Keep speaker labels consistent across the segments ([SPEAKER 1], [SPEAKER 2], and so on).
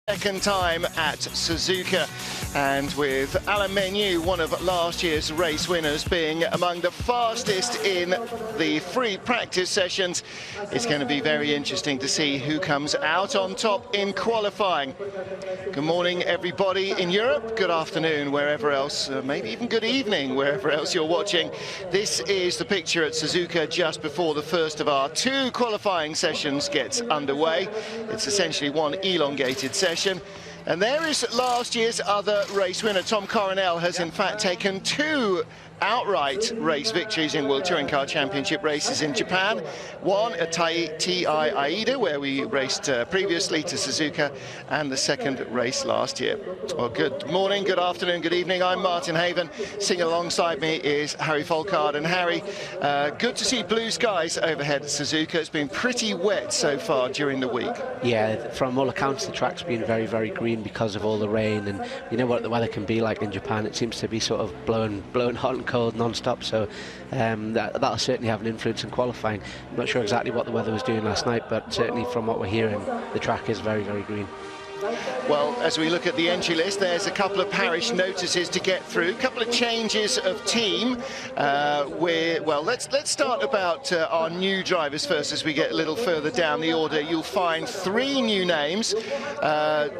[SPEAKER 1] Second time at Suzuka, and with Alain Menu, one of last year's race winners, being among the fastest in the free practice sessions. It's going to be very interesting to see who comes out on top in qualifying. Good morning everybody in Europe, good afternoon wherever else, maybe even good evening wherever else you're watching. This is the picture at Suzuka just before the first of our two qualifying sessions gets underway. It's essentially one elongated session. And there is last year's other race winner. Tom Coronel has in fact taken two outright race victories in World Touring Car Championship races in Japan. One at TI Aida, where we raced previously, to Suzuka, and the second race last year. Well, good morning, good afternoon, good evening. I'm Martin Haven. Sitting alongside me is Harry Folkard. And Harry, good to see blue skies overhead at Suzuka. It's been pretty wet so far during the week. Yeah, from all accounts, the track's been very, very green because of all the rain. And you know what the weather can be like in Japan. It seems to be sort of blowing hot and cold non-stop, so that'll certainly have an influence in qualifying. I'm not sure exactly what the weather was doing last night, but certainly from what we're hearing, the track is very, very green. Well, as we look at the entry list, there's a couple of parish notices to get through, a couple of changes of team. Well, let's start about our new drivers first. As we get a little further down the order, you'll find three new names.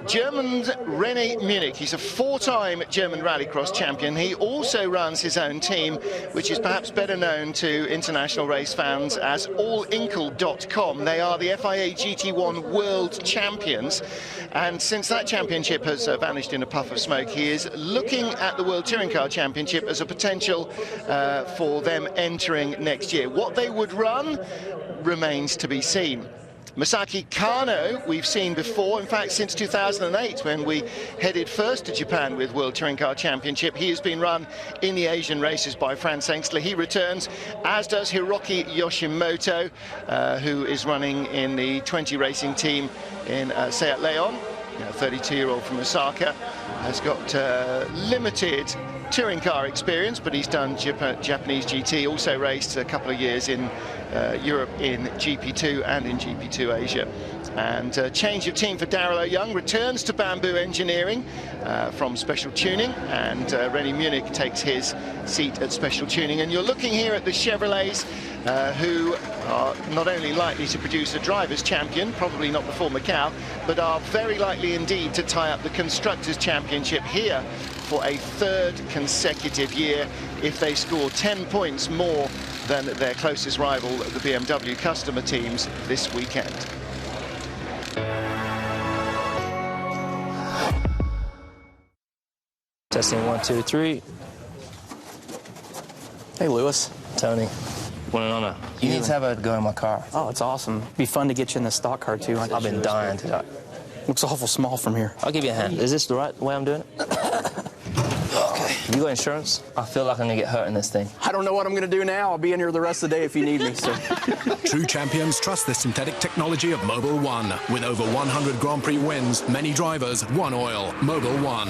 [SPEAKER 1] German René Munich, he's a four-time German rallycross champion. He also runs his own team, which is perhaps better known to international race fans as allinkel.com. They are the FIA GT1 World Champions. And since that championship has vanished in a puff of smoke, he is looking at the World Touring Car Championship as a potential for them entering next year. What they would run remains to be seen. Masaki Kano, we've seen before, in fact, since 2008, when we headed first to Japan with World Touring Car Championship. He has been run in the Asian races by Franz Engstler. He returns, as does Hiroki Yoshimoto, who is running in the 20 racing team in Seat Leon. A 32-year-old from Osaka, has got limited touring car experience, but he's done Japanese GT, also raced a couple of years in Europe in GP2 and in GP2 Asia. And change of team for Daryl O'Young, returns to Bamboo Engineering from Special Tuning, and René Munich takes his seat at Special Tuning. And you're looking here at the Chevrolets, who are not only likely to produce a driver's champion, probably not before Macau, but are very likely indeed to tie up the Constructors' Championship here for a third consecutive year if they score 10 points more than their closest rival, the BMW customer teams, this weekend.
[SPEAKER 2] Testing 1, 2, 3. Hey, Lewis.
[SPEAKER 3] Tony.
[SPEAKER 2] What an honor.
[SPEAKER 3] You need to have a go in my car.
[SPEAKER 2] Oh, it's awesome. Be fun to get you in the stock car, too.
[SPEAKER 3] I've been dying to.
[SPEAKER 2] Looks awful small from here.
[SPEAKER 3] I'll give you a hand. Is this the right way I'm doing it? Okay. You got insurance? I feel like I'm going to get hurt in this thing.
[SPEAKER 2] I don't know what I'm going to do now. I'll be in here the rest of the day if you need me, so.
[SPEAKER 4] True champions trust the synthetic technology of Mobil 1. With over 100 Grand Prix wins, many drivers, one oil. Mobil 1.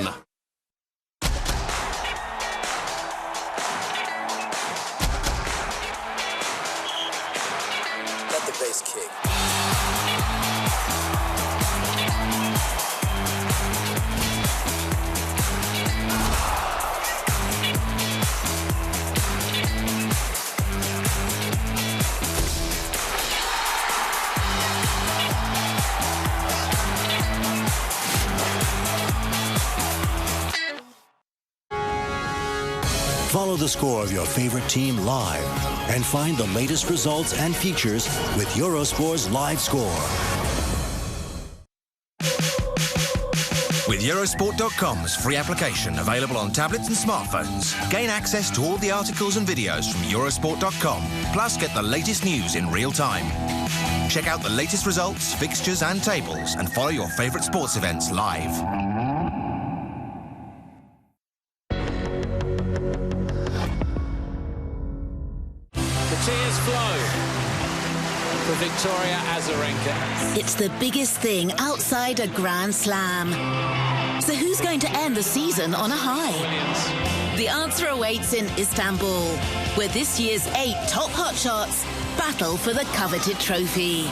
[SPEAKER 5] Let the bass kick.
[SPEAKER 6] Follow the score of your favorite team live and find the latest results and features with Eurosport's Live Score.
[SPEAKER 7] With Eurosport.com's free application available on tablets and smartphones, gain access to all the articles and videos from Eurosport.com, plus get the latest news in real time. Check out the latest results, fixtures and tables, and follow your favourite sports events live.
[SPEAKER 8] Tears flow for Victoria Azarenka.
[SPEAKER 9] It's the biggest thing outside a Grand Slam. So who's going to end the season on a high? The answer awaits in Istanbul, where this year's 8 top hotshots battle for the coveted trophy.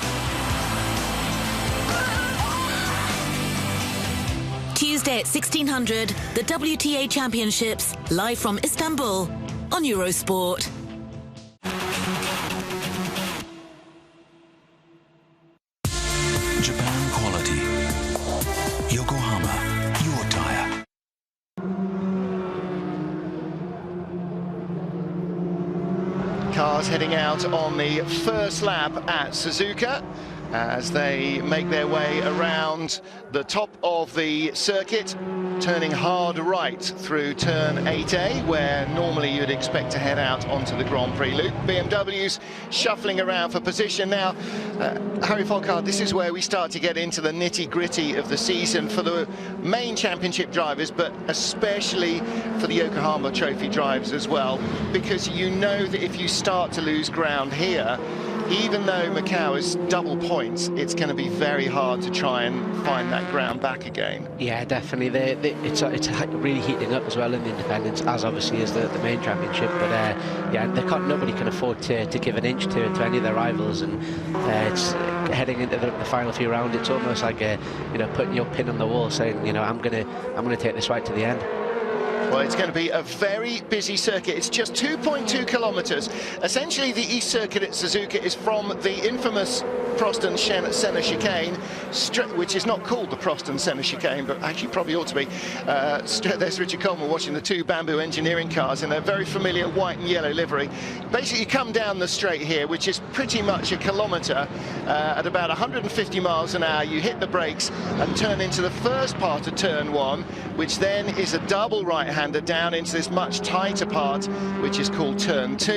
[SPEAKER 9] Sunday at 1600, the WTA Championships, live from Istanbul on Eurosport.
[SPEAKER 5] Japan quality. Yokohama, your tire.
[SPEAKER 1] Cars heading out on the first lap at Suzuka as they make their way around the top of the circuit, turning hard right through turn 8A, where normally you'd expect to head out onto the Grand Prix loop. BMW's shuffling around for position now. Harry Folkard, this is where we start to get into the nitty-gritty of the season for the main championship drivers, but especially for the Yokohama Trophy drivers as well, because you know that if you start to lose ground here, even though Macau is double points, it's going to be very hard to try and find that ground back again.
[SPEAKER 10] Yeah, definitely. It's really heating up as well in the independents, as obviously is the main championship. But yeah, nobody can afford to give an inch to any of their rivals, and it's heading into the final few rounds. It's almost like putting your pin on the wall, saying, I'm gonna take this right to the end.
[SPEAKER 1] Well, it's going to be a very busy circuit. It's just 2.2 kilometres. Essentially, the East Circuit at Suzuka is from the infamous Prost and Senna chicane, which is not called the Prost and Senna chicane, but actually probably ought to be. There's Richard Coleman watching the two Bamboo engineering cars in their very familiar white and yellow livery. Basically, you come down the straight here, which is pretty much a kilometre, at about 150 miles an hour. You hit the brakes and turn into the first part of turn 1, which then is a double right-hander down into this much tighter part, which is called turn 2.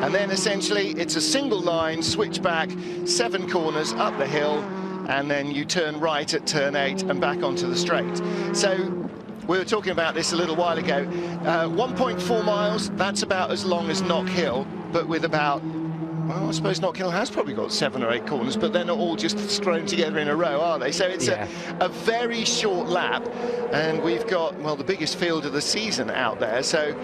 [SPEAKER 1] And then essentially it's a single line switchback, 7 corners up the hill, and then you turn right at turn 8 and back onto the straight. So we were talking about this a little while ago. 1.4 miles, that's about as long as Knock Hill, but with about, well, I suppose Knock Hill has probably got 7 or 8 corners, but they're not all just thrown together in a row, are they? So it's a very short lap, and we've got, well, the biggest field of the season out there, so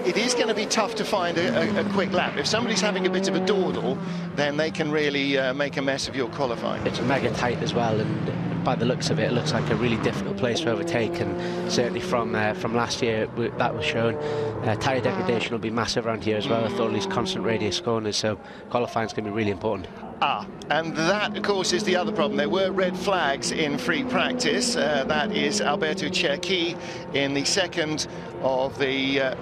[SPEAKER 1] it is going to be tough to find a quick lap. If somebody's having a bit of a dawdle, then they can really make a mess of your qualifying.
[SPEAKER 10] It's mega tight as well, and by the looks of it, it looks like a really difficult place to overtake, and certainly from last year that was shown. Tyre degradation will be massive around here as well with all these constant radius corners, so qualifying is going to be really important.
[SPEAKER 1] And that, of course, is the other problem. There were red flags in free practice. That is Alberto Cerchi in the second of the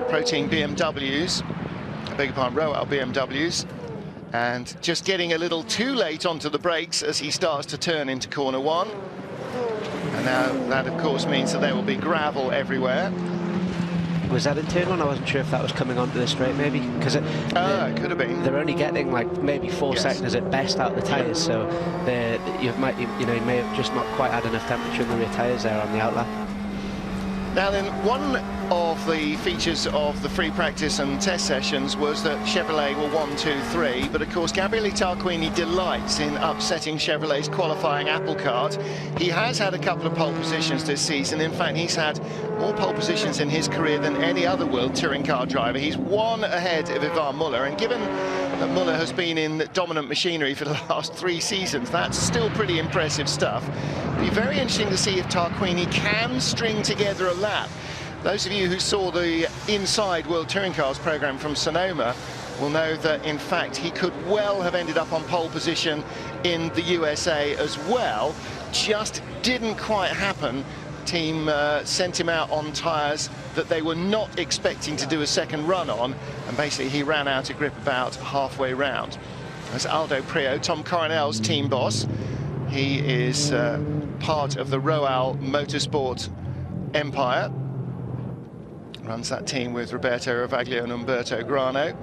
[SPEAKER 1] Pro Team BMWs, I beg your pardon, Royal BMWs, and just getting a little too late onto the brakes as he starts to turn into corner 1. And now that, of course, means that there will be gravel everywhere.
[SPEAKER 10] Was that in turn 1? I wasn't sure if that was coming onto the straight, maybe, because it
[SPEAKER 1] could have been.
[SPEAKER 10] They're only getting like maybe 4 seconds at best out of the tyres, so you may have just not quite had enough temperature in the rear tyres there on the outlap.
[SPEAKER 1] Now then, one of the features of the free practice and test sessions was that Chevrolet were 1, 2, 3, but of course Gabriele Tarquini delights in upsetting Chevrolet's qualifying apple cart. He has had a couple of pole positions this season. In fact, he's had more pole positions in his career than any other World Touring Car driver. He's 1 ahead of Ivan Muller, and given that Muller has been in dominant machinery for the last 3 seasons, that's still pretty impressive stuff. It'll be very interesting to see if Tarquini can string together a lap. Those of you who saw the Inside World Touring Cars programme from Sonoma will know that, in fact, he could well have ended up on pole position in the USA as well. Just didn't quite happen. The team sent him out on tyres that they were not expecting to do a second run on, and basically he ran out of grip about halfway round. That's Aldo Prio, Tom Coronel's team boss. He is part of the Royal Motorsport empire. Runs that team with Roberto Ravaglio and Umberto Grano.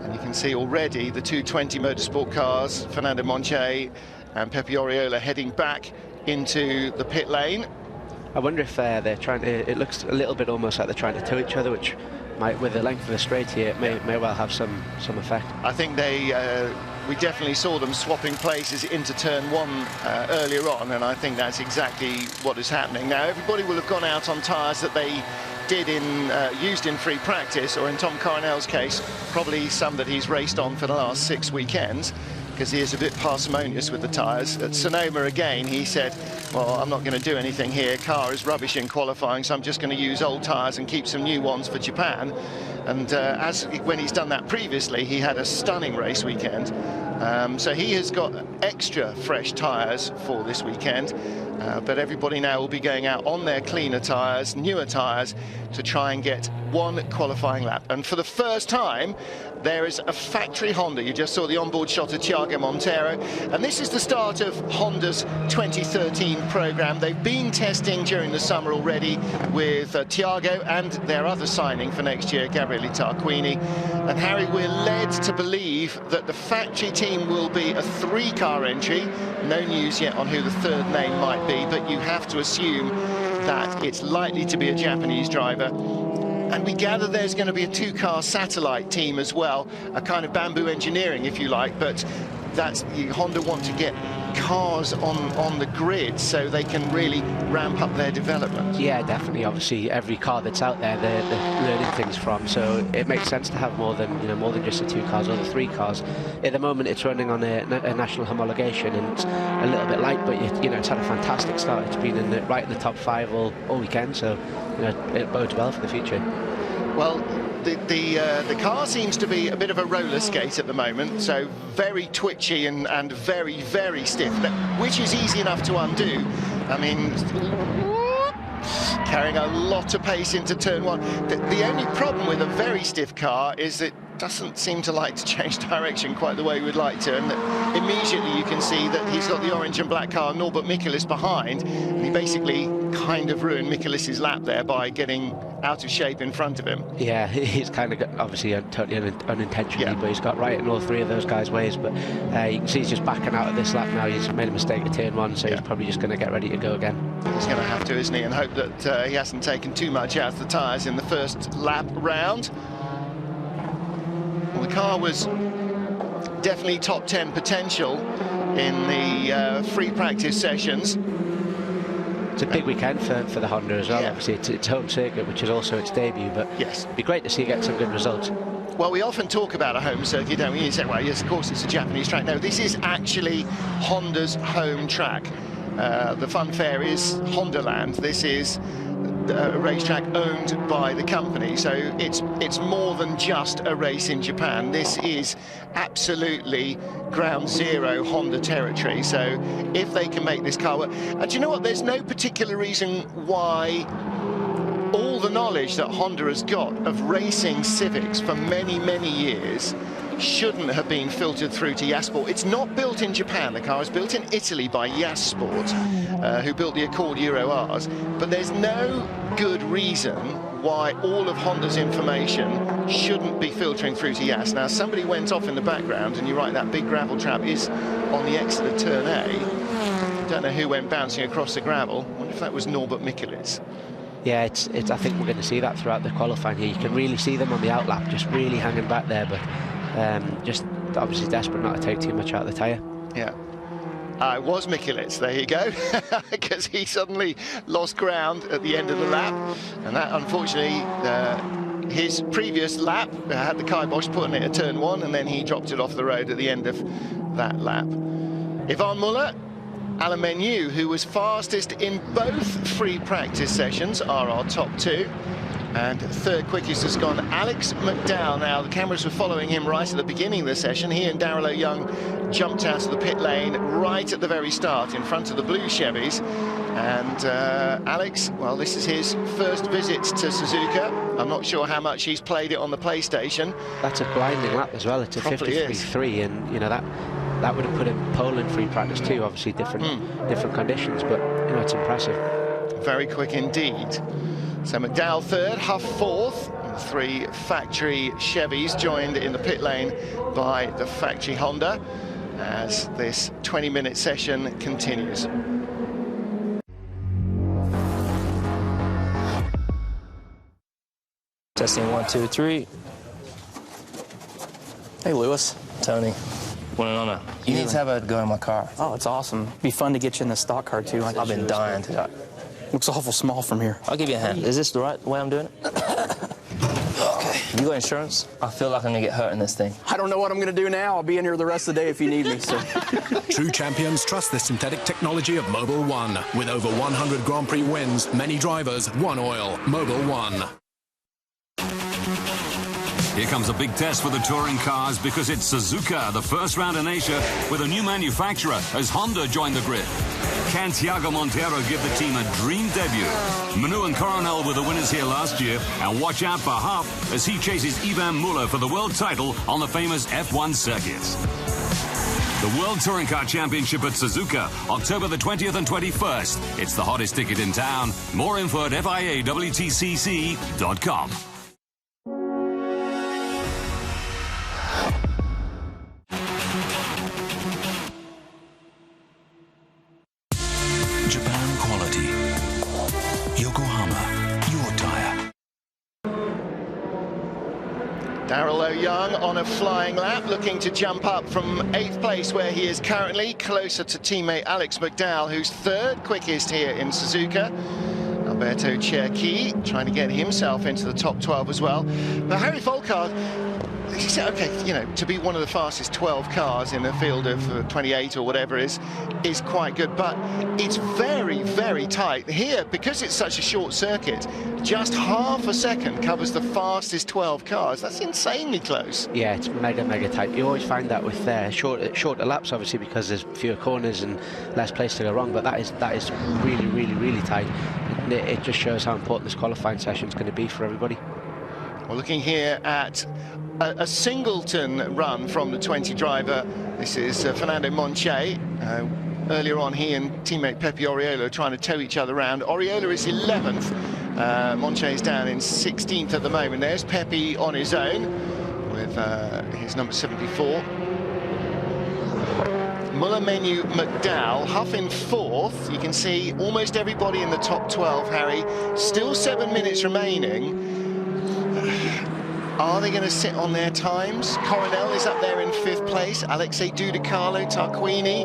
[SPEAKER 1] And you can see already the 220 Motorsport cars, Fernando Monche and Pepe Oriola, heading back into the pit lane.
[SPEAKER 10] I wonder if they're trying to, it looks a little bit almost like they're trying to tow each other, which might, with the length of the straight here, it may well have some effect.
[SPEAKER 1] I think we definitely saw them swapping places into turn 1 earlier on, and I think that's exactly what is happening. Now, everybody will have gone out on tyres that they did used in free practice, or in Tom Coronel's case, probably some that he's raced on for the last 6 weekends. because he is a bit parsimonious with the tyres. At Sonoma again, he said, well, I'm not going to do anything here. Car is rubbish in qualifying, so I'm just going to use old tyres and keep some new ones for Japan. And when he's done that previously, he had a stunning race weekend. So he has got extra fresh tyres for this weekend. But everybody now will be going out on their cleaner tyres, newer tyres, to try and get one qualifying lap. And for the first time, there is a factory Honda. You just saw the onboard shot of Thiago Monteiro. And this is the start of Honda's 2013 program. They've been testing during the summer already with Thiago and their other signing for next year, Gabriele Tarquini. And Harry, we're led to believe that the factory team will be a 3-car entry. No news yet on who the third name might be, but you have to assume that it's likely to be a Japanese driver. And we gather there's going to be a 2-car satellite team as well, a kind of bamboo engineering, if you like, but that's Honda want to get cars on the grid so they can really ramp up their development.
[SPEAKER 10] Yeah, definitely. Obviously, every car that's out there, they're learning things from, so it makes sense to have more than just the 2 cars or the 3 cars. At the moment, it's running on a national homologation, and it's a little bit light, but it's had a fantastic start. It's been right in the top 5 all weekend, so it bodes well for the future.
[SPEAKER 1] Well, the car seems to be a bit of a roller skate at the moment, so very twitchy and very, very stiff, which is easy enough to undo. I mean, carrying a lot of pace into turn 1. The only problem with a very stiff car is it doesn't seem to like to change direction quite the way we would like to, and immediately you can see that he's got the orange and black car, Norbert Michelis, behind, and he basically kind of ruined Michelis's lap there by getting out of shape in front of him.
[SPEAKER 10] Yeah, he's kind of got, obviously totally unintentionally, but he's got right in all 3 of those guys' ways. But you can see he's just backing out of this lap now. He's made a mistake at turn 1, so he's probably just going to get ready to go again.
[SPEAKER 1] He's going to have to, isn't he, and hope that he hasn't taken too much out of the tyres in the first lap round. Well, the car was definitely top 10 potential in the free practice sessions.
[SPEAKER 10] It's a big weekend for the Honda as well. Yeah. Obviously, it's home circuit, which is also its debut, but it'd be great to see it get some good results.
[SPEAKER 1] Well, we often talk about a home circuit, don't we? You say, well, yes, of course, it's a Japanese track. No, this is actually Honda's home track. The fun fair is Honda Land. This is a racetrack owned by the company, so it's more than just a race in Japan. This is absolutely ground zero Honda territory, so if they can make this car work, and do you know what, there's no particular reason why all the knowledge that Honda has got of racing Civics for many, many years shouldn't have been filtered through to Yasport. It's not built in Japan. The car is built in Italy by Yasport, who built the Accord Euro Rs. But there's no good reason why all of Honda's information shouldn't be filtering through to Yas. Now, somebody went off in the background, and you're right, that big gravel trap is on the exit of turn A. Don't know who went bouncing across the gravel. I wonder if that was Norbert Michelis.
[SPEAKER 10] Yeah, I think we're going to see that throughout the qualifying here. You can really see them on the outlap, just really hanging back there, but just obviously desperate not to take too much out of the tyre.
[SPEAKER 1] Yeah. It was Michelis, there you go, because he suddenly lost ground at the end of the lap, and that, unfortunately, his previous lap had the kibosh put on it at turn 1, and then he dropped it off the road at the end of that lap. Yvonne Muller, Alain Menu, who was fastest in both free practice sessions, are our top 2. And third quickest has gone Alex McDowell. Now, the cameras were following him right at the beginning of the session. He and Darrell O'Young jumped out of the pit lane right at the very start in front of the blue Chevys. And Alex, well, this is his first visit to Suzuka. I'm not sure how much he's played it on the PlayStation.
[SPEAKER 10] That's a blinding lap as well. It's a 53.3, and, you know, that would have put him pole in free practice too. Obviously, different conditions, but, you know, it's impressive.
[SPEAKER 1] Very quick indeed. So McDowell third, Huff fourth, and 3 factory Chevys joined in the pit lane by the factory Honda as this 20-minute session continues.
[SPEAKER 3] Testing 1, 2, 3.
[SPEAKER 2] Hey, Lewis.
[SPEAKER 3] Tony. You need to have a go in my car.
[SPEAKER 2] Oh, it's awesome. Be fun to get you in the stock car too.
[SPEAKER 3] I've been dying to.
[SPEAKER 2] Looks awful small from here.
[SPEAKER 3] I'll give you a hand. Is this the right way I'm doing it? Okay. You got insurance? I feel like I'm gonna get hurt in this thing.
[SPEAKER 2] I don't know what I'm going to do now. I'll be in here the rest of the day if you need me, so.
[SPEAKER 4] True champions trust the synthetic technology of Mobil 1. With over 100 Grand Prix wins, many drivers, one oil. Mobil 1.
[SPEAKER 11] Here comes a big test for the touring cars because it's Suzuka, the first round in Asia, with a new manufacturer as Honda join the grid. Can Thiago Monteiro give the team a dream debut? Manu and Coronel were the winners here last year, and watch out for Huff as he chases Ivan Muller for the world title on the famous F1 circuit. The World Touring Car Championship at Suzuka, October the 20th and 21st. It's the hottest ticket in town. More info at FIA-WTCC.com.
[SPEAKER 5] Japan quality. Yokohama, your tire.
[SPEAKER 1] Darrell O'Young on a flying lap, looking to jump up from 8th place where he is currently, closer to teammate Alex McDowell, who's 3rd quickest here in Suzuka. Alberto Cherki trying to get himself into the top 12 as well. But Harry Folkard, he said, okay, you know, to be one of the fastest 12 cars in a field of 28 or whatever is quite good, but it's very, very tight. Here, because it's such a short circuit, just half a second covers the fastest 12 cars. That's insanely close.
[SPEAKER 10] Yeah, it's mega, mega tight. You always find that with shorter laps, obviously, because there's fewer corners and less place to go wrong, but that is really, really, really tight. It just shows how important this qualifying session is going to be for everybody.
[SPEAKER 1] We're looking here at a singleton run from the 20 driver. This is Fernando Monche. Earlier on, he and teammate Pepe Oriola are trying to tow each other around. Oriola is 11th. Monche is down in 16th at the moment. There's Pepe on his own with his number 74. Muller-Menu McDowell, Huff in 4th. You can see almost everybody in the top 12, Harry. Still 7 minutes remaining. Are they going to sit on their times? Coronel is up there in 5th place. Alexei Dudicalo, Tarquini,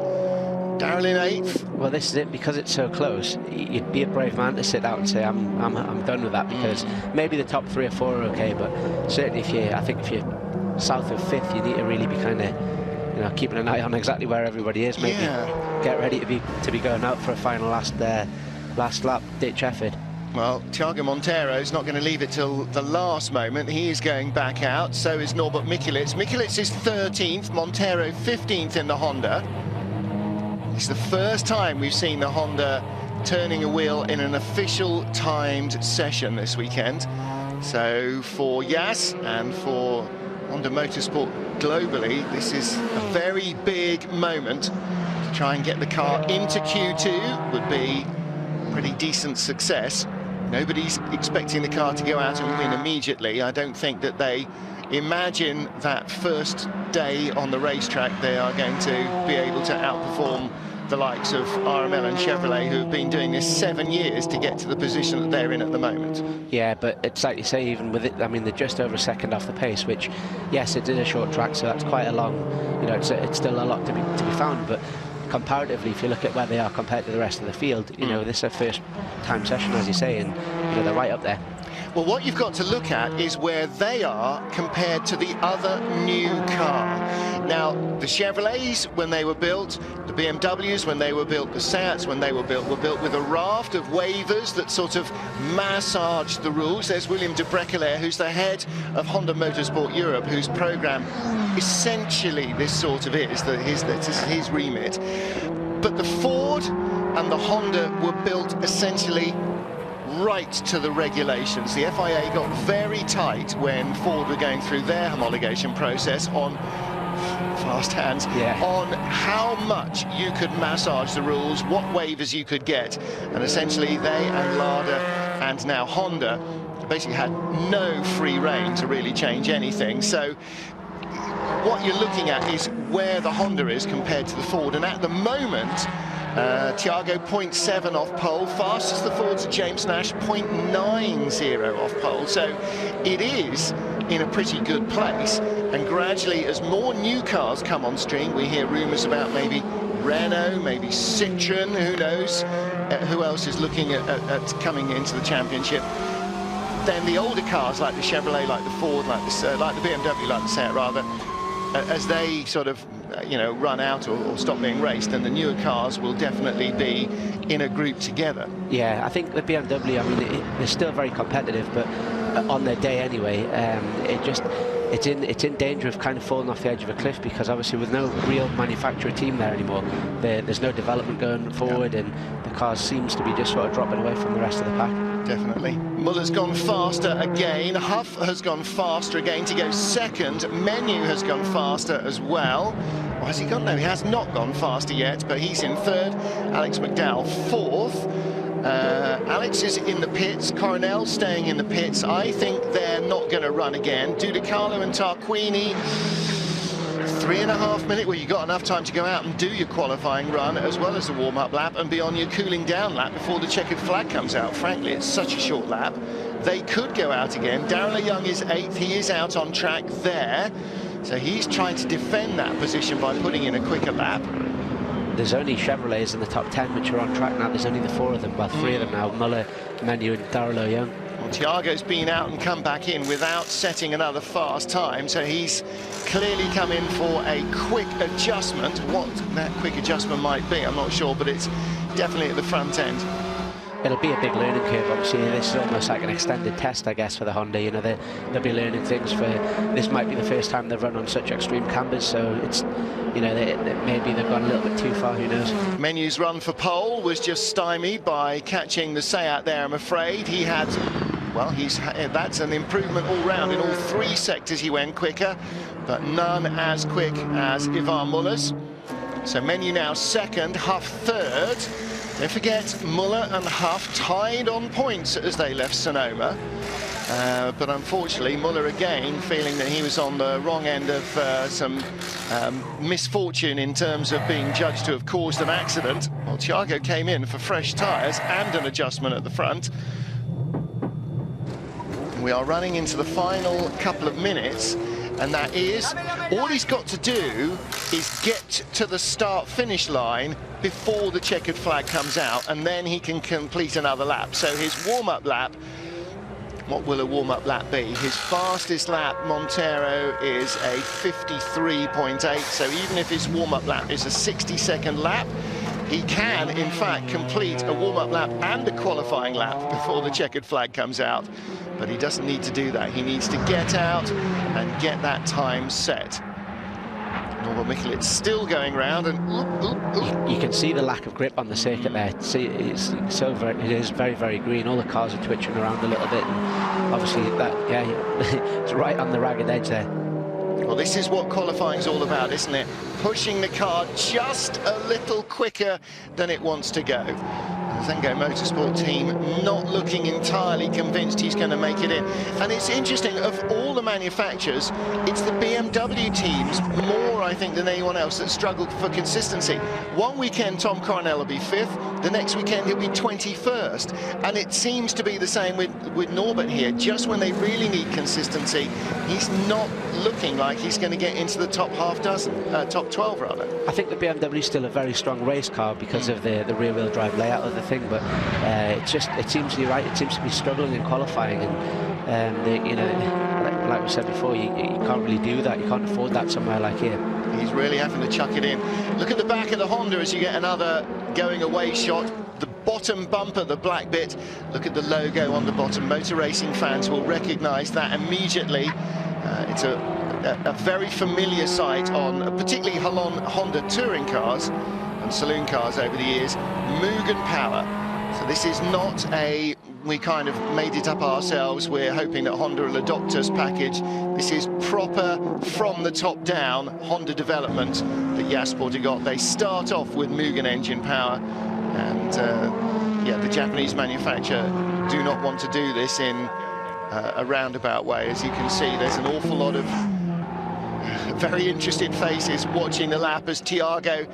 [SPEAKER 1] Darrell in 8th.
[SPEAKER 10] Well, this is it, because it's so close. You'd be a brave man to sit out and say, I'm done with that, because maybe the top 3 or 4 are okay, but certainly if you're south of 5th, you need to really be kind of, you know, keeping an eye on exactly where everybody is. Maybe get ready to be going out for a final last lap ditch effort.
[SPEAKER 1] Well, Thiago Monteiro is not going to leave it till the last moment. He is going back out. So is Norbert Mikulits. Mikulits is 13th, Monteiro 15th in the Honda. It's the first time we've seen the Honda turning a wheel in an official timed session this weekend. So for Yas and for Honda Motorsport globally, this is a very big moment. To try and get the car into Q2 would be pretty decent success. Nobody's expecting the car to go out and win immediately. I don't think that they imagine that first day on the racetrack they are going to be able to outperform the likes of RML and Chevrolet, who have been doing this 7 years to get to the position that they're in at the moment.
[SPEAKER 10] Yeah, but it's like you say, even with it, I mean, they're just over a second off the pace, which, yes, it is a short track, so that's quite a long, you know, it's still a lot to be found, but comparatively, if you look at where they are compared to the rest of the field, you know, this is a first time session, as you say, and you know, they're right up there.
[SPEAKER 1] Well, what you've got to look at is where they are compared to the other new car. Now, the Chevrolets, when they were built, the BMWs, when they were built, the Seats, when they were built with a raft of waivers that sort of massaged the rules. There's William de Brecquelaire, who's the head of Honda Motorsport Europe, whose program essentially this sort of is, this is his remit. But the Ford and the Honda were built essentially right to the regulations. The FIA got very tight when Ford were going through their homologation process on fast hands, on how much you could massage the rules, what waivers you could get, and essentially they and Lada and now Honda basically had no free rein to really change anything. So what you're looking at is where the Honda is compared to the Ford, and at the moment Thiago 0.7 off pole, fastest the Fords are James Nash 0.90 off pole, so it is in a pretty good place. And gradually, as more new cars come on stream, we hear rumours about maybe Renault, maybe Citroën, who knows, who else is looking at coming into the championship. then the older cars like the Chevrolet, like the Ford, like the BMW, like the Seat rather, as they sort of run out or stop being raced, then the newer cars will definitely be in a group together.
[SPEAKER 10] Yeah, I think the BMW, I mean, they're still very competitive, but on their day anyway, it's in danger of kind of falling off the edge of a cliff, because obviously with no real manufacturer team there anymore, there's no development going forward, and the car seems to be just sort of dropping away from the rest of the pack.
[SPEAKER 1] Definitely. Muller's gone faster again. Huff has gone faster again to go second. Menu has gone faster as well. Or has he gone? No, he has not gone faster yet, but he's in third. Alex McDowell fourth. Alex is in the pits. Coronel staying in the pits. I think they're not going to run again. Dudicalo and Tarquini, 3.5 minutes. Well, you got enough time to go out and do your qualifying run as well as the warm-up lap and be on your cooling down lap before the checkered flag comes out. Frankly, it's such a short lap. They could go out again. Darrell Young is 8th. He is out on track there. So he's trying to defend that position by putting in a quicker lap.
[SPEAKER 10] There's only Chevrolets in the top 10 which are on track now. There's only the 4 of them, well, 3 of them now, Muller, Menu and Darrell Young.
[SPEAKER 1] Well, Thiago's been out and come back in without setting another fast time, so he's clearly come in for a quick adjustment. What that quick adjustment might be, I'm not sure, but it's definitely at the front end.
[SPEAKER 10] It'll be a big learning curve, obviously. This is almost like an extended test, I guess, for the Honda. You know, they'll be learning things for... This might be the first time they've run on such extreme cambers, so it's, you know, maybe they've gone a little bit too far, who knows.
[SPEAKER 1] Menu's run for pole was just stymied by catching the Seat there, I'm afraid. He had... Well, that's an improvement all round. In all 3 sectors he went quicker, but none as quick as Ivan Muller's. So Menu now second, Huff third. Don't forget, Muller and Huff tied on points as they left Sonoma. But unfortunately, Muller again feeling that he was on the wrong end of some misfortune in terms of being judged to have caused an accident. Well, Thiago came in for fresh tyres and an adjustment at the front. We are running into the final couple of minutes, and that is, all he's got to do is get to the start-finish line before the checkered flag comes out, and then he can complete another lap. So his warm-up lap, what will a warm-up lap be? His fastest lap, Montero, is a 53.8, so even if his warm-up lap is a 60-second lap, he can, in fact, complete a warm-up lap and a qualifying lap before the checkered flag comes out. But he doesn't need to do that. He needs to get out and get that time set. Norbert Michelitz's still going round, and
[SPEAKER 10] you can see the lack of grip on the circuit there. See, it is very, very green. All the cars are twitching around a little bit, and obviously that, yeah, it's right on the ragged edge there.
[SPEAKER 1] Well, this is what qualifying's all about, isn't it? Pushing the car just a little quicker than it wants to go. The Zengo Motorsport team not looking entirely convinced he's going to make it in. And it's interesting, of all the manufacturers, it's the BMW teams more, I think, than anyone else that struggled for consistency. One weekend, Tom Coronel will be 5th. The next weekend, he'll be 21st. And it seems to be the same with Norbert here. Just when they really need consistency, he's not looking like he's going to get into the top top 12 rather.
[SPEAKER 10] I think the BMW is still a very strong race car because of the rear-wheel drive layout of the thing, but it seems to be right. It seems to be struggling in qualifying, and you know, like we said before, you can't really do that. You can't afford that somewhere like here.
[SPEAKER 1] He's really having to chuck it in. Look at the back of the Honda as you get another going away shot. The bottom bumper, the black bit. Look at the logo on the bottom. Motor racing fans will recognise that immediately. It's a very familiar sight on particularly Honda touring cars and saloon cars over the years. Mugen power. So this is not we kind of made it up ourselves, we're hoping that Honda will adopt us package. This is proper from the top down Honda development that Yasport have got. They start off with Mugen engine power, and yeah, the Japanese manufacturer do not want to do this in a roundabout way. As you can see, there's an awful lot of very interested faces watching the lap as Thiago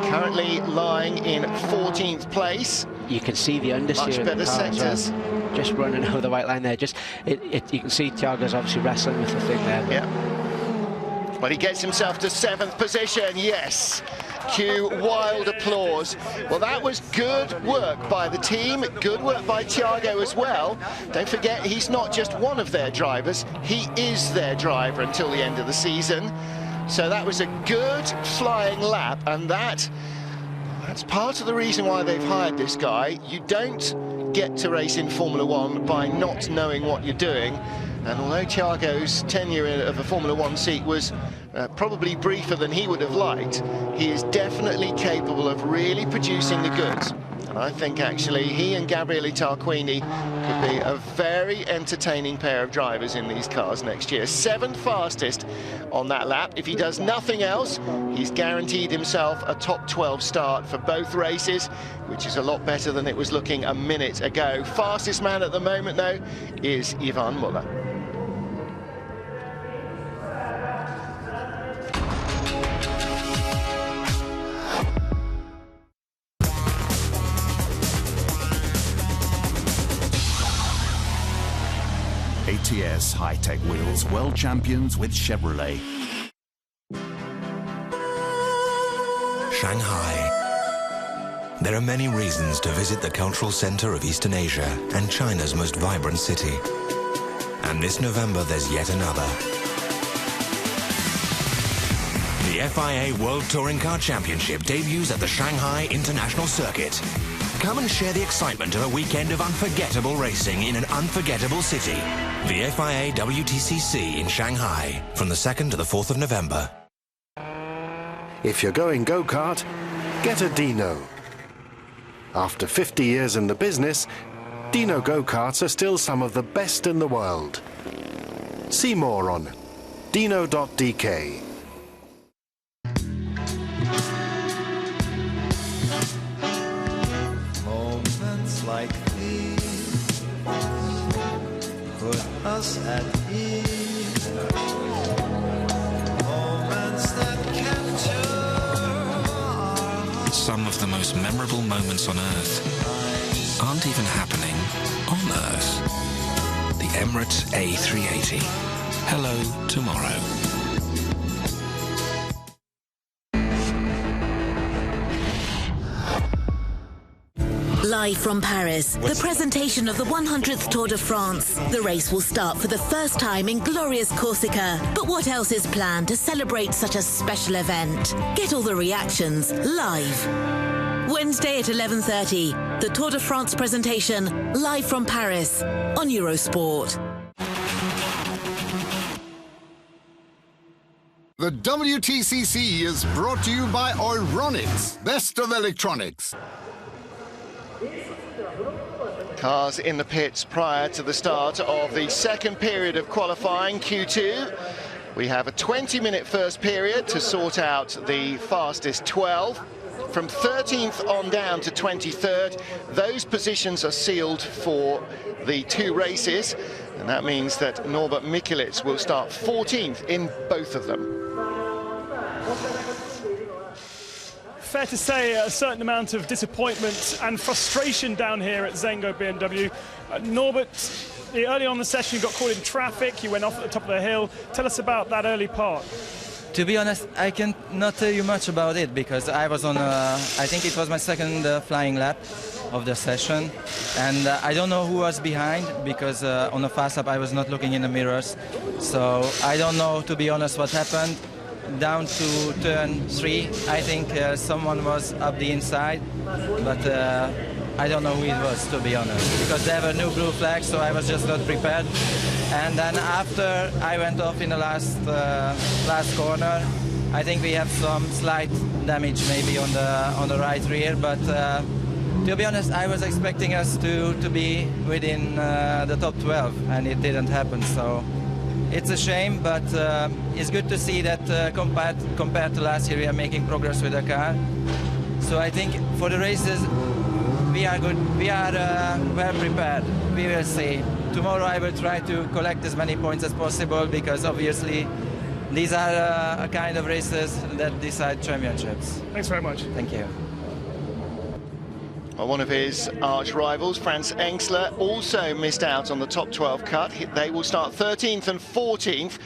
[SPEAKER 1] currently lying in 14th place.
[SPEAKER 10] You can see the understeer.
[SPEAKER 1] Much better sectors.
[SPEAKER 10] Well. Just running over the white line there. You can see Thiago's obviously wrestling with the thing there.
[SPEAKER 1] Yeah. But he gets himself to 7th position, yes. Cue wild applause. Well, that was good work by the team, good work by Thiago as well. Don't forget, he's not just one of their drivers, he is their driver until the end of the season. So that was a good flying lap, and that's part of the reason why they've hired this guy. You don't get to race in Formula One by not knowing what you're doing. And although Thiago's tenure of a Formula One seat was probably briefer than he would have liked, he is definitely capable of really producing the goods. And I think actually he and Gabriele Tarquini could be a very entertaining pair of drivers in these cars next year. 7th fastest on that lap. If he does nothing else, he's guaranteed himself a top 12 start for both races, which is a lot better than it was looking a minute ago. Fastest man at the moment, though, is Ivan Muller.
[SPEAKER 12] ATS high-tech wheels, world champions with Chevrolet.
[SPEAKER 7] Shanghai. There are many reasons to visit the cultural center of Eastern Asia and China's most vibrant city. And this November, there's yet another. The FIA World Touring Car Championship debuts at the Shanghai International Circuit. Come and share the excitement of a weekend of unforgettable racing in an unforgettable city. The FIA WTCC in Shanghai, from the 2nd to the 4th of November.
[SPEAKER 13] If you're going go-kart, get a Dino. After 50 years in the business, Dino go-karts are still some of the best in the world. See more on dino.dk.
[SPEAKER 14] Like these put us at ease. Moments that capture our hearts.
[SPEAKER 5] Some of the most memorable moments on Earth aren't even happening on Earth. The Emirates A380. Hello, tomorrow.
[SPEAKER 9] Live from Paris, the presentation of the 100th Tour de France. The race will start for the first time in glorious Corsica. But what else is planned to celebrate such a special event? Get all the reactions live. Wednesday at 11:30, the Tour de France presentation, live from Paris on Eurosport.
[SPEAKER 15] The WTCC is brought to you by Euronics, best of electronics.
[SPEAKER 1] Cars in the pits prior to the start of the second period of qualifying, Q2. We have a 20-minute first period to sort out the fastest 12. From 13th on down to 23rd, those positions are sealed for the two races, and that means that Norbert Mikulits will start 14th in both of them.
[SPEAKER 16] Fair to say a certain amount of disappointment and frustration down here at Zengo BMW. Norbert, early on in the session, you got caught in traffic. You went off at the top of the hill. Tell us about that early part.
[SPEAKER 17] To be honest, I can not tell you much about it because I was on, I think it was my second flying lap of the session. And I don't know who was behind because on the fast lap I was not looking in the mirrors. So I don't know, to be honest, what happened. Down to turn 3, I think someone was up the inside, but I don't know who it was, to be honest, because there were no blue flags, so I was just not prepared. And then after I went off in the last corner, I think we have some slight damage maybe on the right rear, but to be honest, I was expecting us to be within the top 12, and it didn't happen. So. It's a shame, but it's good to see that compared to last year, we are making progress with the car. So I think for the races, we are good. We are well prepared. We will see. Tomorrow I will try to collect as many points as possible because obviously these are a kind of races that decide championships.
[SPEAKER 16] Thanks very much.
[SPEAKER 17] Thank you.
[SPEAKER 1] Well, one of his arch rivals, Franz Engsler, also missed out on the top 12 cut. They will start 13th and 14th.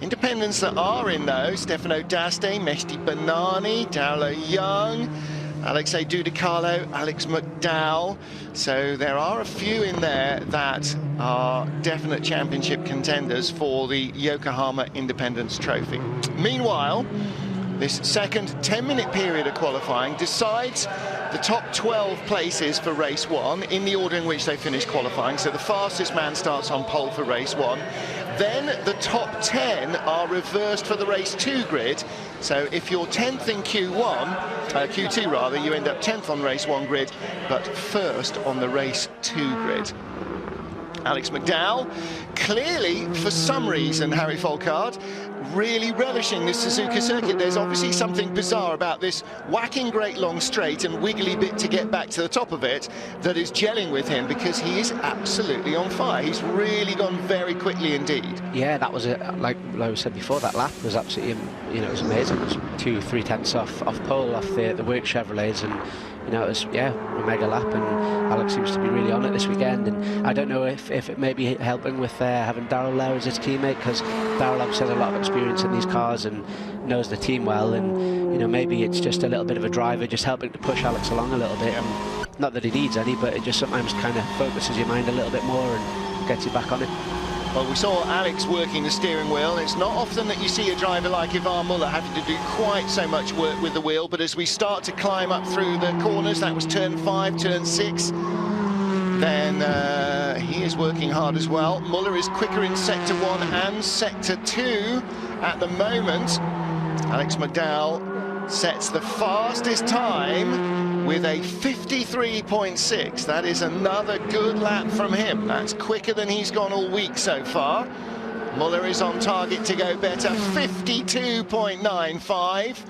[SPEAKER 1] Independents that are in, though, Stefano D'Aste, Mehdi Banani, Daryl Young, Alexei Dudicalo, Alex McDowell. So there are a few in there that are definite championship contenders for the Yokohama Independence Trophy. Meanwhile, this second 10-minute period of qualifying decides the top 12 places for race 1 in the order in which they finish qualifying. So the fastest man starts on pole for race 1. Then the top 10 are reversed for the race 2 grid. So if you're 10th in Q2 rather, you end up 10th on race 1 grid, but first on the race 2 grid. Alex McDowell, clearly, for some reason, Harry Folkard, really relishing this Suzuka circuit. There's obviously something bizarre about this whacking great long straight and wiggly bit to get back to the top of it that is gelling with him, because he is absolutely on fire. He's really gone very quickly indeed.
[SPEAKER 10] Yeah, that was like I said before, that lap was absolutely, you know, it was amazing. It was 2-3 tenths off pole off the work Chevrolets, and you know, it was, yeah, a mega lap, and Alex seems to be really on it this weekend. And I don't know if it may be helping with having Daryl there as his teammate, because Daryl obviously has a lot of experience in these cars and knows the team well, and you know, maybe it's just a little bit of a driver just helping to push Alex along a little bit. And not that he needs any, but it just sometimes kind of focuses your mind a little bit more and gets you back on it.
[SPEAKER 1] Well, we saw Alex working the steering wheel. It's not often that you see a driver like Ivan Muller having to do quite so much work with the wheel, but as we start to climb up through the corners, that was turn 5, turn 6, then he is working hard as well. Muller is quicker in sector 1 and sector 2 at the moment. Alex McDowell sets the fastest time with a 53.6. That is another good lap from him. That's quicker than he's gone all week so far. Muller is on target to go better, 52.95.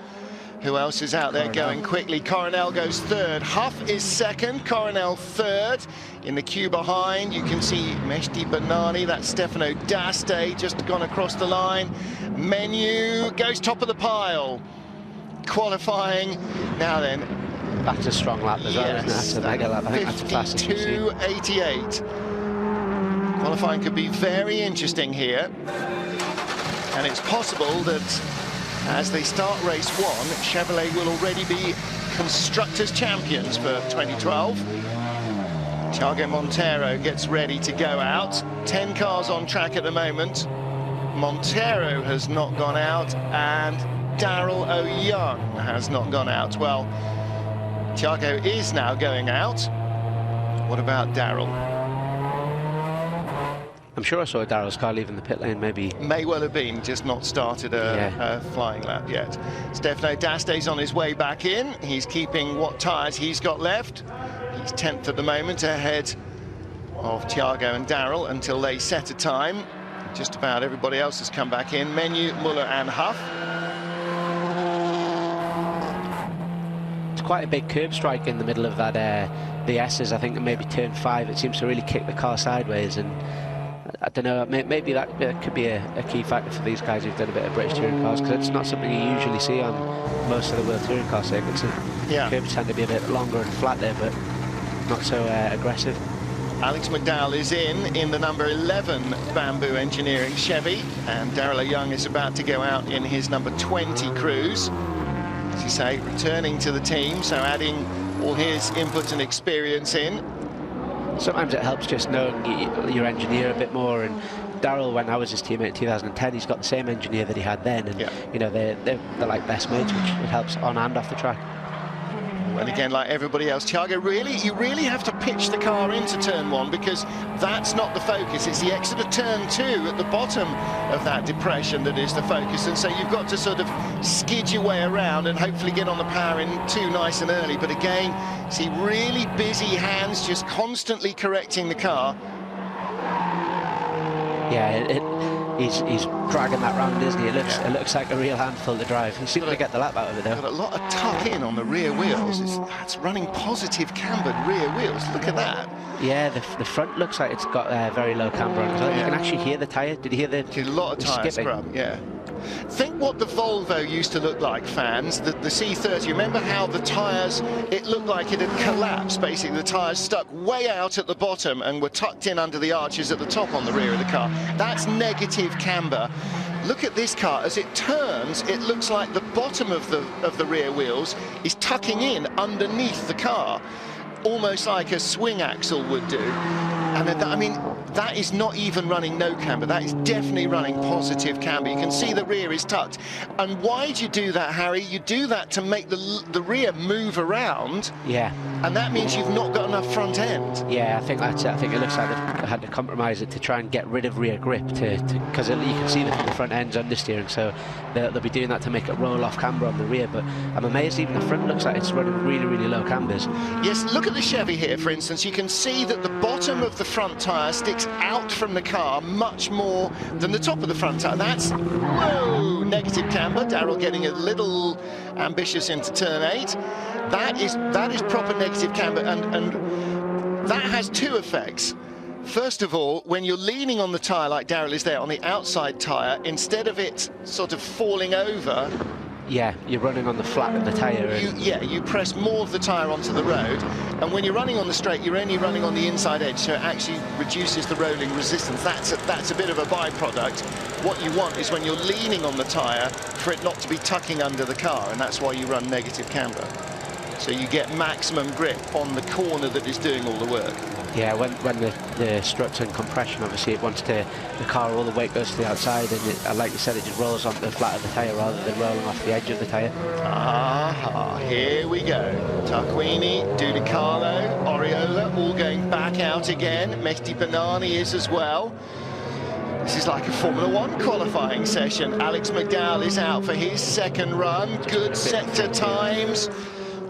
[SPEAKER 1] Who else is out there going quickly? Coronel goes third. Huff is second. Coronel third. In the queue behind, you can see Mehdi Banani. That's Stefano D'Aste just gone across the line. Menu goes top of the pile. Qualifying now then.
[SPEAKER 10] That's a strong lap as well, isn't it? That's a mega lap. I think that's the fastest we've seen.
[SPEAKER 1] 52.88. Qualifying could be very interesting here. And it's possible that as they start race 1, Chevrolet will already be Constructors' Champions for 2012. Thiago Montero gets ready to go out. 10 cars on track at the moment. Montero has not gone out, and Daryl O'Young has not gone out. Well, Thiago is now going out. What about Daryl?
[SPEAKER 10] I'm sure I saw Daryl's car leaving the pit lane, maybe.
[SPEAKER 1] May well have been, just not started a flying lap yet. Stefano D'Aste's on his way back in. He's keeping what tyres he's got left. He's 10th at the moment, ahead of Thiago and Daryl until they set a time. Just about everybody else has come back in. Menu, Muller and Huff.
[SPEAKER 10] It's quite a big curb strike in the middle of that, the S's. I think maybe turn 5, it seems to really kick the car sideways, and I don't know, maybe that could be a key factor for these guys who've done a bit of British touring cars, because it's not something you usually see on most of the World Touring car circuits. Curbs tend to be a bit longer and flat there, but not so aggressive.
[SPEAKER 1] Alex McDowell is in the number 11 Bamboo Engineering Chevy, and Daryl Young is about to go out in his number 20 Cruise. As you say, returning to the team, so adding all his input and experience in.
[SPEAKER 10] Sometimes it helps just knowing your engineer a bit more, and Daryl, when I was his teammate in 2010, he's got the same engineer that he had then, and you know, they're like best mates, which it helps on and off the track.
[SPEAKER 1] And again, like everybody else, Thiago, you really have to pitch the car into turn 1, because that's not the focus. It's the exit of turn 2 at the bottom of that depression that is the focus. And so you've got to sort of skid your way around and hopefully get on the power in 2 nice and early. But again, see really busy hands just constantly correcting the car.
[SPEAKER 10] Yeah, he's dragging that round, isn't he? It looks like a real handful to drive. He's still going to get the lap out of it, though.
[SPEAKER 1] Got a lot of tuck in on the rear wheels. That's running positive cambered rear wheels. Look at that.
[SPEAKER 10] Yeah, the front looks like it's got very low camber on as well. You can actually hear the tyre. Did you hear the
[SPEAKER 1] a lot of tyre scrub, yeah. Think what the Volvo used to look like, fans, the C30. Remember how the tyres, it looked like it had collapsed, basically. The tyres stuck way out at the bottom and were tucked in under the arches at the top on the rear of the car. That's negative camber. Look at this car. As it turns, it looks like the bottom of the rear wheels is tucking in underneath the car, almost like a swing axle would do. And I mean, that is not even running no camber. That is definitely running positive camber. You can see the rear is tucked. And why do you do that, Harry? You do that to make the rear move around.
[SPEAKER 10] Yeah.
[SPEAKER 1] And that means you've not got enough front end.
[SPEAKER 10] Yeah, I think that's it. I think it looks like they had to compromise it to try and get rid of rear grip, because you can see the front end's understeering, so they'll be doing that to make it roll off camber on the rear. But I'm amazed even the front looks like it's running really, really low cambers.
[SPEAKER 1] Yes, look at the Chevy here, for instance. You can see that the bottom of the front tyre sticks out from the car much more than the top of the front tyre. That's, whoa, negative camber. Darrell getting a little ambitious into turn 8. That is proper negative camber, and that has two effects. First of all, when you're leaning on the tyre like Darrell is there on the outside tyre, instead of it sort of falling over,
[SPEAKER 10] yeah, you're running on the flat of the tyre.
[SPEAKER 1] You press more of the tyre onto the road, and when you're running on the straight, you're only running on the inside edge, so it actually reduces the rolling resistance. That's a bit of a byproduct. What you want is when you're leaning on the tyre for it not to be tucking under the car, and that's why you run negative camber. So you get maximum grip on the corner that is doing all the work.
[SPEAKER 10] Yeah, when the strut's in compression, obviously it wants the car, all the weight goes to the outside, and like you said, it just rolls onto the flat of the tyre rather than rolling off the edge of the tyre.
[SPEAKER 1] Here we go. Tarquini, Dudicalo, Oriola, all going back out again. Mehdi Banani is as well. This is like a Formula 1 qualifying session. Alex McDowell is out for his second run. Good sector times.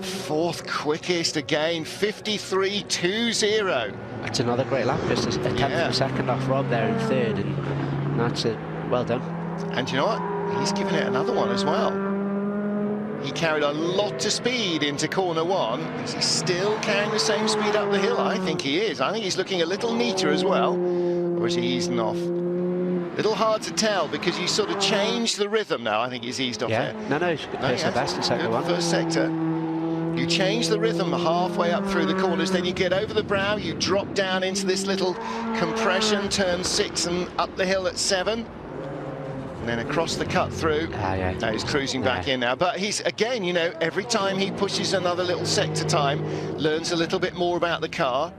[SPEAKER 1] Fourth quickest again, 53.20.
[SPEAKER 10] That's another great lap, just a tenth of a second off Rob there in third, and that's well done.
[SPEAKER 1] And you know what? He's given it another one as well. He carried a lot of speed into corner 1. Is he still carrying the same speed up the hill? I think he is. I think he's looking a little neater as well. Or is he easing off? A little hard to tell because you sort of changed the rhythm now. I think he's eased off there.
[SPEAKER 10] No, he's the best in sector 1.
[SPEAKER 1] First sector. You change the rhythm halfway up through the corners, then you get over the brow, you drop down into this little compression, turn 6 and up the hill at 7. And then across the cut through. Now he's cruising back in now. But he's, again, you know, every time he pushes another little sector time, learns a little bit more about the car.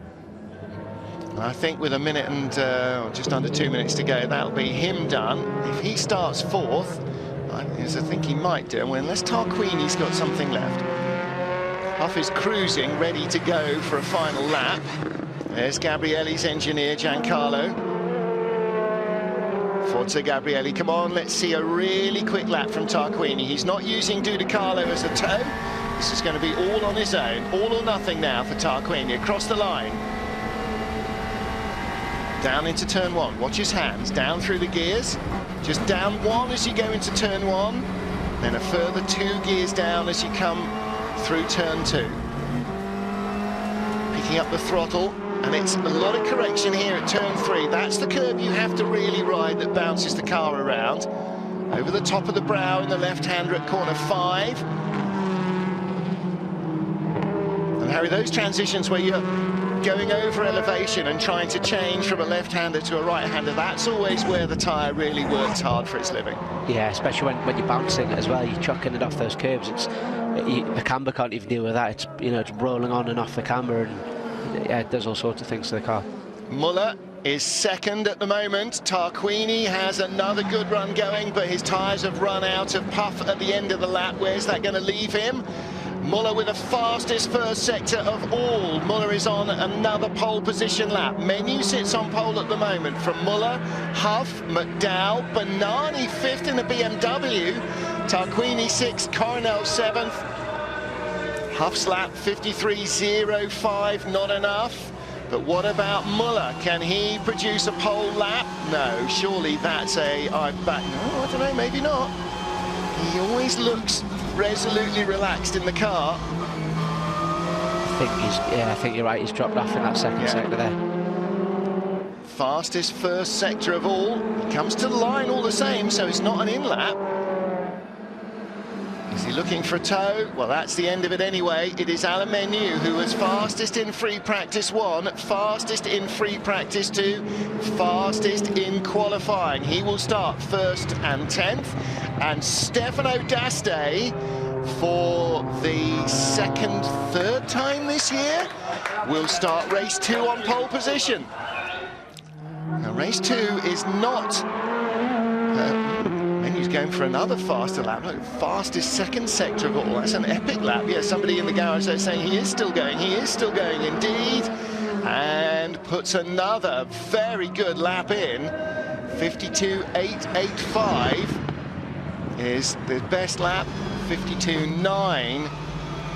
[SPEAKER 1] And I think with a minute and just under 2 minutes to go, that'll be him done. If he starts 4th, I think he might do, unless Tarquini's got something left. Huff is cruising, ready to go for a final lap. There's Gabrielli's engineer, Giancarlo. Forza Gabrielli, come on, let's see a really quick lap from Tarquini. He's not using Dudicalo as a tow. This is going to be all on his own. All or nothing now for Tarquini, across the line. Down into turn 1, watch his hands, down through the gears. Just down 1 as you go into turn 1. Then a further 2 gears down as you come through turn 2. Picking up the throttle, and it's a lot of correction here at turn 3. That's the curve you have to really ride that bounces the car around. Over the top of the brow in the left-hander at corner 5. And Harry, those transitions where you're going over elevation and trying to change from a left-hander to a right-hander, that's always where the tyre really works hard for its living.
[SPEAKER 10] Yeah, especially when you're bouncing it as well, you're chucking it off those curbs. The camber can't even deal with that. It's, you know, it's rolling on and off the camber, and it does all sorts of things to the car.
[SPEAKER 1] Muller is second at the moment. Tarquini has another good run going, but his tyres have run out of puff at the end of the lap. Where's that going to leave him? Muller with the fastest first sector of all. Muller is on another pole position lap. Menu sits on pole at the moment from Muller, Huff, McDowell, Banani 5th in the BMW, Tarquini 6th, Coronel 7th. Huff's lap 53.05, not enough. But what about Muller? Can he produce a pole lap? No, surely that's no, I don't know, maybe not. He always looks resolutely relaxed in the car.
[SPEAKER 10] I think you're right, he's dropped off in that second sector there.
[SPEAKER 1] fastest first sector of all. He comes to the line all the same, so it's not an in-lap. Is he looking for a toe? Well, that's the end of it anyway. It is Alain Menu who was fastest in free practice 1, fastest in free practice 2, fastest in qualifying. He will start first and 10th. And Stefano D'Aste, for the third time this year, will start race 2 on pole position. Now, race 2 is not... Menu's going for another faster lap. Look, fastest second sector of all. That's an epic lap. Yeah, somebody in the garage there saying he is still going. He is still going indeed. And puts another very good lap in. 52.885 is the best lap. 52.9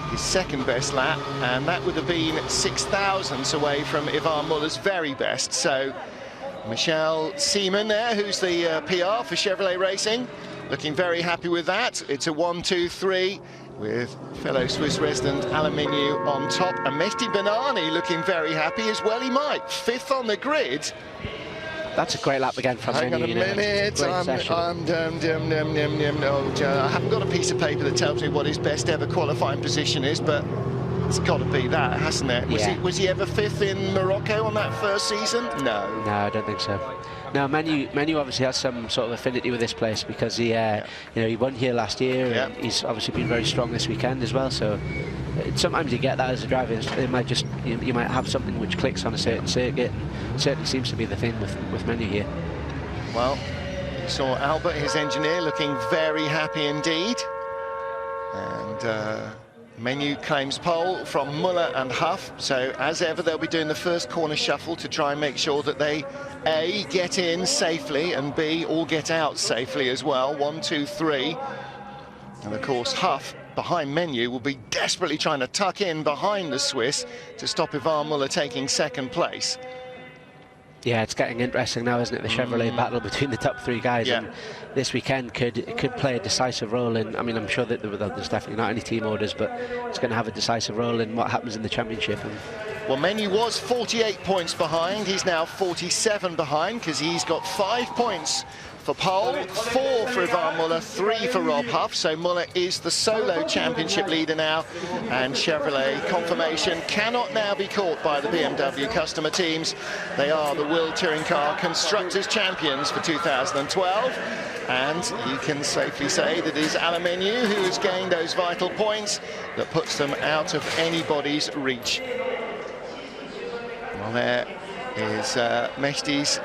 [SPEAKER 1] his second best lap, and that would have been 6,000ths away from Ivan Muller's very best. So Michel Seaman there, who's the PR for Chevrolet Racing, looking very happy with that. It's a 1-2-3 with fellow Swiss resident Alain Menu on top, and Mehdi Benani looking very happy as well. He might. 5th on the grid.
[SPEAKER 10] That's a great lap again from
[SPEAKER 1] Hang on a minute, I haven't got a piece of paper that tells me what his best ever qualifying position is, but it's got to be that, hasn't it? Was he ever 5th in Morocco on that first season? No.
[SPEAKER 10] No, I don't think so. Now, Menu obviously has some sort of affinity with this place because he, you know, he won here last year, and he's obviously been very strong this weekend as well. So sometimes you get that as a driver. It might just you might have something which clicks on a certain circuit. And it certainly seems to be the thing with Menu here.
[SPEAKER 1] Well, you saw Albert, his engineer, looking very happy indeed, and Menu claims pole from Muller and Huff. So as ever, they'll be doing the first corner shuffle to try and make sure that they A, get in safely, and B, all get out safely as well. 1, 2, 3. And of course Huff behind Menu will be desperately trying to tuck in behind the Swiss to stop Ivan Muller taking second place.
[SPEAKER 10] Yeah, it's getting interesting now, isn't it? The Chevrolet battle between the top 3 guys, and this weekend could play a decisive role in. I mean, I'm sure that there's definitely not any team orders, but it's going to have a decisive role in what happens in the championship. And
[SPEAKER 1] well, Menu was 48 points behind. He's now 47 behind because he's got 5 points for pole, 4 for Ivan Muller, 3 for Rob Huff. So Muller is the solo championship leader now, and Chevrolet confirmation cannot now be caught by the BMW customer teams. They are the World Touring Car Constructors Champions for 2012, and you can safely say that it is Alain Menu who has gained those vital points that puts them out of anybody's reach. Well, there is Mehdi's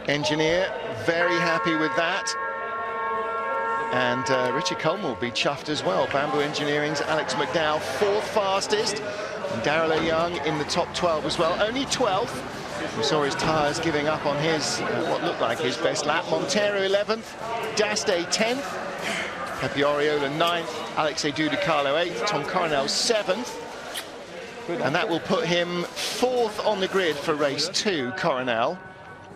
[SPEAKER 1] engineer, very happy with that, and Richard Coleman will be chuffed as well. Bamboo Engineering's Alex McDowell, 4th fastest, and Darrell Young in the top 12 as well, only 12th. We saw his tyres giving up on his what looked like his best lap. Montero 11th, D'Aste 10th, Pepe Oriola 9th, Alex Edu-Carlo 8th, Tom Coronel 7th, and that will put him 4th on the grid for race 2, Coronel.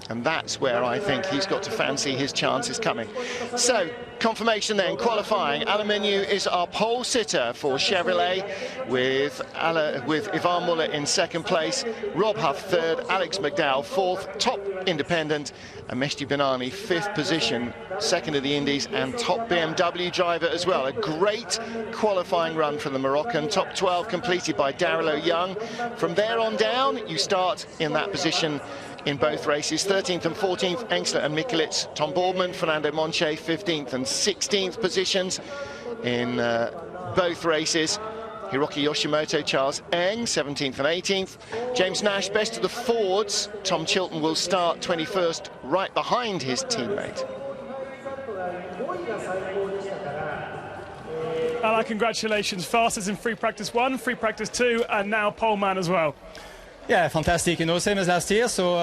[SPEAKER 1] And that's where I think he's got to fancy his chances coming. So, confirmation then, qualifying. Alain Menu is our pole sitter for Chevrolet, with Ivan Muller in 2nd place, Rob Huff 3rd, Alex McDowell 4th, top independent, and Mehdi Benani 5th position, 2nd of the Indies, and top BMW driver as well. A great qualifying run for the Moroccan. Top 12 completed by Darrell Young. From there on down, you start in that position in both races. 13th and 14th, Engsler and Mikulits. Tom Boardman, Fernando Monche, 15th and 16th positions in both races. Hiroki Yoshimoto, Charles Eng, 17th and 18th. James Nash, best of the Fords. Tom Chilton will start 21st, right behind his teammate.
[SPEAKER 16] Alain, congratulations. Fastest in free practice 1, free practice 2, and now pole man as well.
[SPEAKER 18] Yeah, fantastic. You know, same as last year. So,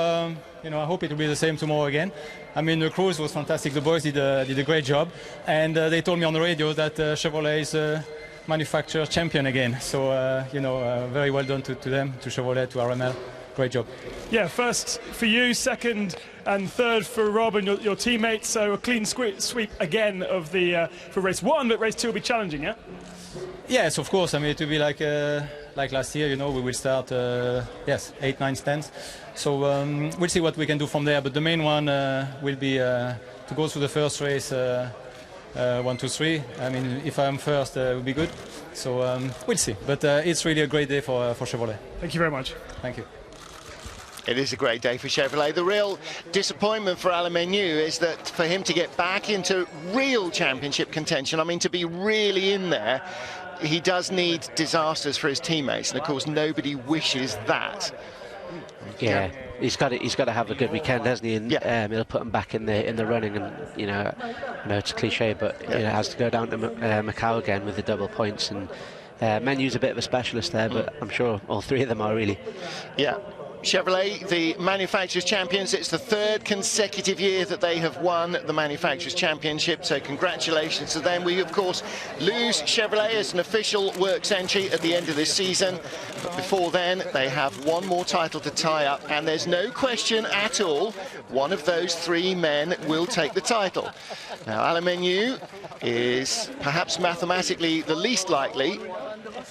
[SPEAKER 18] you know, I hope it will be the same tomorrow again. I mean, the cruise was fantastic. The boys did a great job, and they told me on the radio that Chevrolet is manufacturer champion again. So, you know, very well done to them, to Chevrolet, to RML. Great job.
[SPEAKER 16] Yeah, first for you, second and third for Rob and your teammates. So a clean sweep again of the for race 1, but race 2 will be challenging, yeah?
[SPEAKER 18] Yes, of course. I mean, it will be like like last year, you know, we will start, yes, 8, 9 stands. So we'll see what we can do from there. But the main one will be to go through the first race 1, 2, 3. I mean, if I'm first, it will be good. So we'll see. But it's really a great day for Chevrolet.
[SPEAKER 16] Thank you very much.
[SPEAKER 18] Thank you.
[SPEAKER 1] It is a great day for Chevrolet. The real disappointment for Alain Menu is that for him to get back into real championship contention, I mean, to be really in there, he does need disasters for his teammates. And of course, nobody wishes that.
[SPEAKER 10] Yeah, he's got to have a good weekend, hasn't he? And it'll put him back in the running. And you know it's a cliche, but you know, it has to go down to Macau again with the double points. And Menu's a bit of a specialist there, but I'm sure all three of them are really.
[SPEAKER 1] Yeah. Chevrolet, the manufacturers' champions. It's the 3rd consecutive year that they have won the manufacturers' championship, so congratulations to them. We, of course, lose Chevrolet as an official works entry at the end of this season, but before then they have one more title to tie up, and there's no question at all one of those 3 men will take the title. Now, Alain Menu is perhaps mathematically the least likely,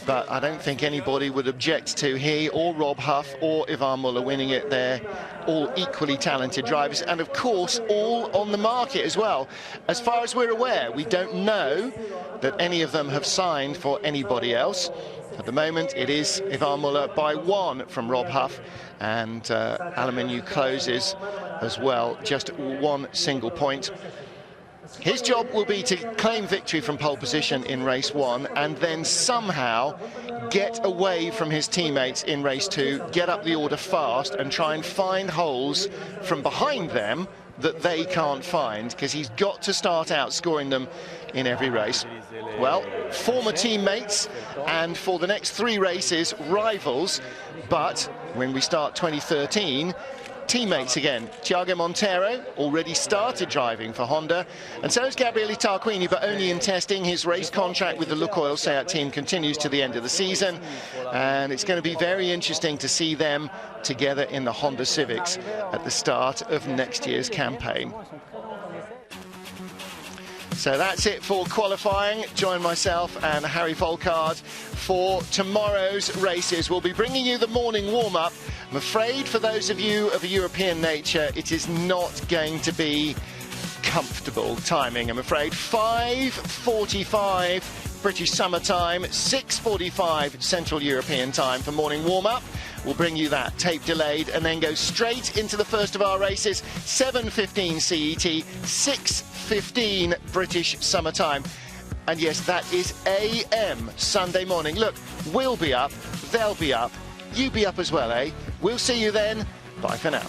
[SPEAKER 1] but I don't think anybody would object to he or Rob Huff or Ivan Muller winning it. They're all equally talented drivers, and of course all on the market as well. As far as we're aware, we don't know that any of them have signed for anybody else. At the moment it is Ivan Muller by 1 from Rob Huff, and Alain Menu closes as well, just 1 single point. His job will be to claim victory from pole position in race 1 and then somehow get away from his teammates in race 2, get up the order fast and try and find holes from behind them that they can't find, because he's got to start out scoring them in every race. Well, former teammates, and for the next 3 races, rivals, but when we start 2013, teammates again. Thiago Monteiro already started driving for Honda, and so is Gabriele Tarquini, but only in testing. His race contract with the Lukoil Seat team continues to the end of the season, and it's going to be very interesting to see them together in the Honda Civics at the start of next year's campaign. So that's it for qualifying. Join myself and Harry Volkard for tomorrow's races. We'll be bringing you the morning warm-up. I'm afraid for those of you of a European nature, it is not going to be comfortable timing, I'm afraid. 5:45 British summer time, 6:45 Central European time for morning warm-up. We'll bring you that tape delayed and then go straight into the first of our races, 7:15 CET, 6:15 British summer time. And yes, that is AM Sunday morning. Look, we'll be up, they'll be up, you be up as well, eh? We'll see you then. Bye for now.